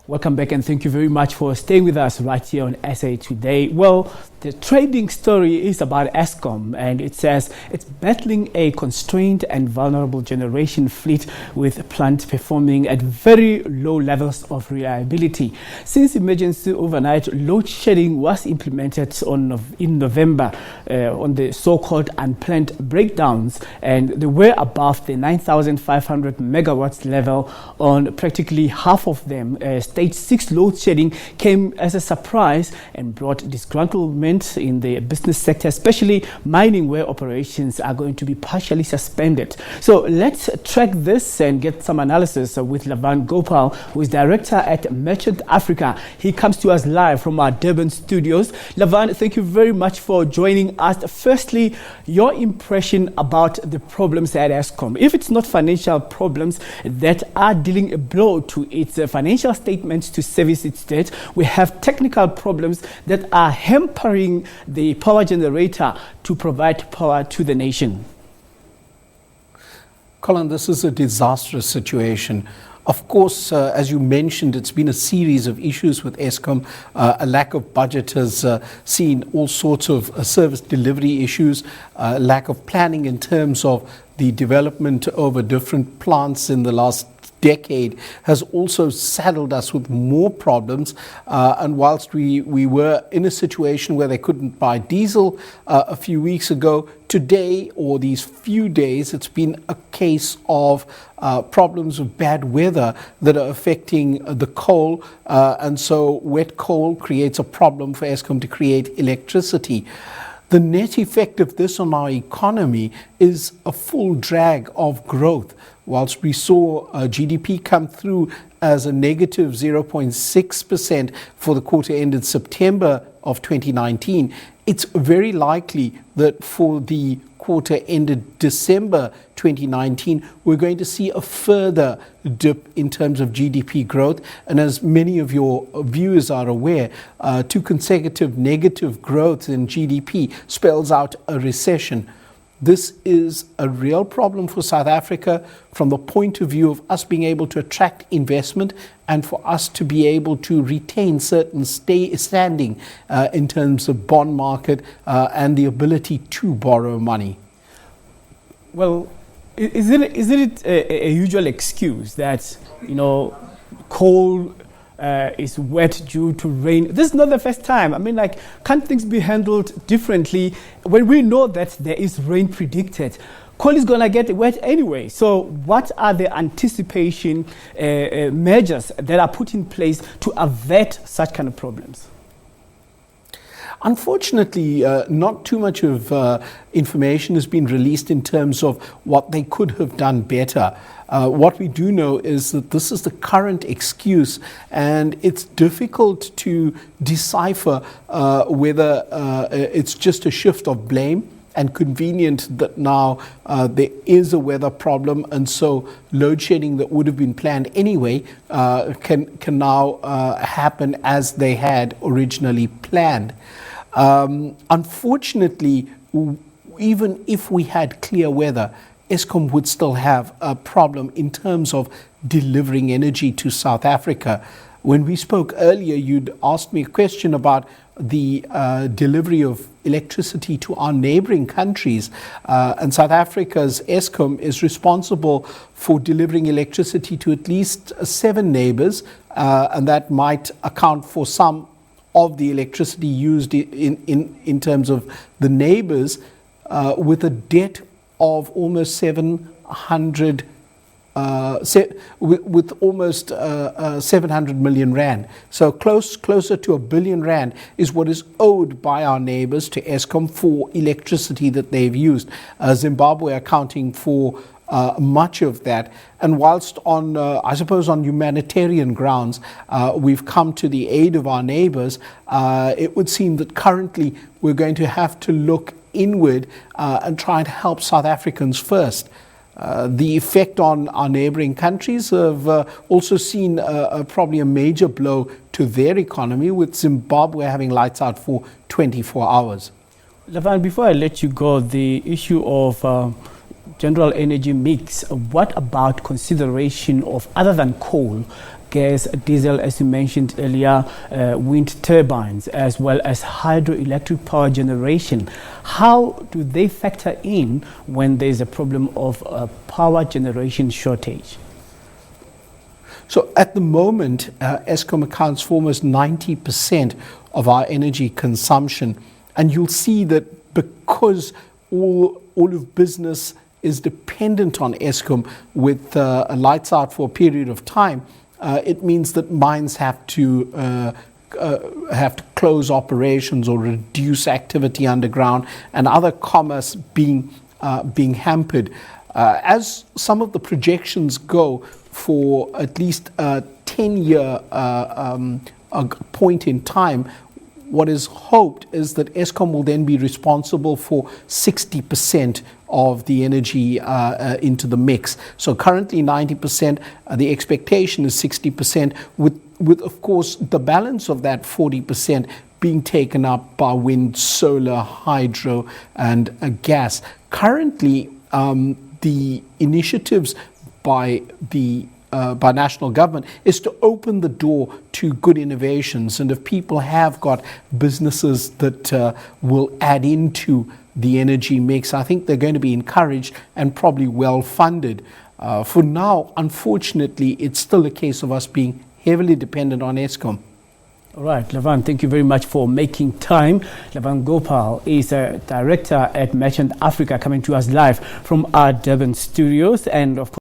Welcome back and thank you very much for staying with us right here on SA Today. Well, the trading story is about Eskom, and it says it's battling a constrained and vulnerable generation fleet with plants performing at very low levels of reliability. Since emergency overnight load shedding was implemented in November on the so-called unplanned breakdowns, and they were above the 9,500 megawatts level on practically half of them. Stage 6 load shedding came as a surprise and brought disgruntlement in the business sector, especially mining, where operations are going to be partially suspended. So let's track this and get some analysis with Lavan Gopal, who is director at Merchant Africa. He comes to us live from our Durban studios. Lavan, thank you very much for joining us. Firstly, your impression about the problems at Eskom. If it's not financial problems that are dealing a blow to its financial statements to service its debt, we have technical problems that are hampering the power generator to provide power to the nation. Colin, this is a disastrous situation. Of course, as you mentioned, it's been a series of issues with Eskom. A lack of budget has seen all sorts of service delivery issues, lack of planning in terms of the development over different plants in the last decade has also saddled us with more problems. And whilst we were in a situation where they couldn't buy diesel a few weeks ago, today, or these few days, it's been a case of problems of bad weather that are affecting the coal. And so wet coal creates a problem for Eskom to create electricity. The net effect of this on our economy is a full drag of growth. Whilst we saw GDP come through as a negative 0.6% for the quarter ended September of 2019, it's very likely that for the quarter ended December 2019, we're going to see a further dip in terms of GDP growth. And as many of your viewers are aware, 2 consecutive negative growths in GDP spells out a recession. This is a real problem for South Africa from the point of view of us being able to attract investment and for us to be able to retain certain standing in terms of bond market and the ability to borrow money. Well, isn't it a usual excuse that, coal is wet due to rain? This is not the first time. I mean, can't things be handled differently when we know that there is rain predicted? Coal is going to get wet anyway. So what are the anticipation measures that are put in place to avert such kind of problems? Unfortunately, not too much of information has been released in terms of what they could have done better. What we do know is that this is the current excuse, and it's difficult to decipher whether it's just a shift of blame and convenient that now there is a weather problem, and so load shedding that would have been planned anyway can now happen as they had originally planned. Unfortunately, even if we had clear weather, Eskom would still have a problem in terms of delivering energy to South Africa. When we spoke earlier, you'd asked me a question about the delivery of electricity to our neighboring countries. And South Africa's Eskom is responsible for delivering electricity to at least 7 neighbors, and that might account for some of the electricity used in terms of the neighbors, with a debt of almost 700 with almost 700 million rand. So closer to R1 billion is what is owed by our neighbors to Eskom for electricity that they've used. Zimbabwe accounting for much of that. And whilst I suppose on humanitarian grounds, we've come to the aid of our neighbors, it would seem that currently we're going to have to look inward and try and help South Africans first. The effect on our neighboring countries have also seen probably a major blow to their economy, with Zimbabwe having lights out for 24 hours. Lavan, before I let you go, the issue of general energy mix, what about consideration of, other than coal, gas, diesel, as you mentioned earlier, wind turbines, as well as hydroelectric power generation. How do they factor in when there's a problem of power generation shortage? So at the moment, Eskom accounts for almost 90% of our energy consumption. And you'll see that because all of business is dependent on Eskom with lights out for a period of time, it means that mines have to close operations or reduce activity underground, and other commerce being hampered. As some of the projections go for at least a 10-year point in time, what is hoped is that Eskom will then be responsible for 60% of the energy into the mix. So currently 90%, the expectation is 60%, with of course the balance of that 40% being taken up by wind, solar, hydro, and gas. Currently, the initiatives by national government is to open the door to good innovations, and if people have got businesses that will add into the energy mix, I think they're going to be encouraged and probably well funded. For now, unfortunately, it's still a case of us being heavily dependent on Eskom. All right, Lavan, thank you very much for making time. Lavan Gopal is a director at Merchant Africa, coming to us live from our Durban studios, and of course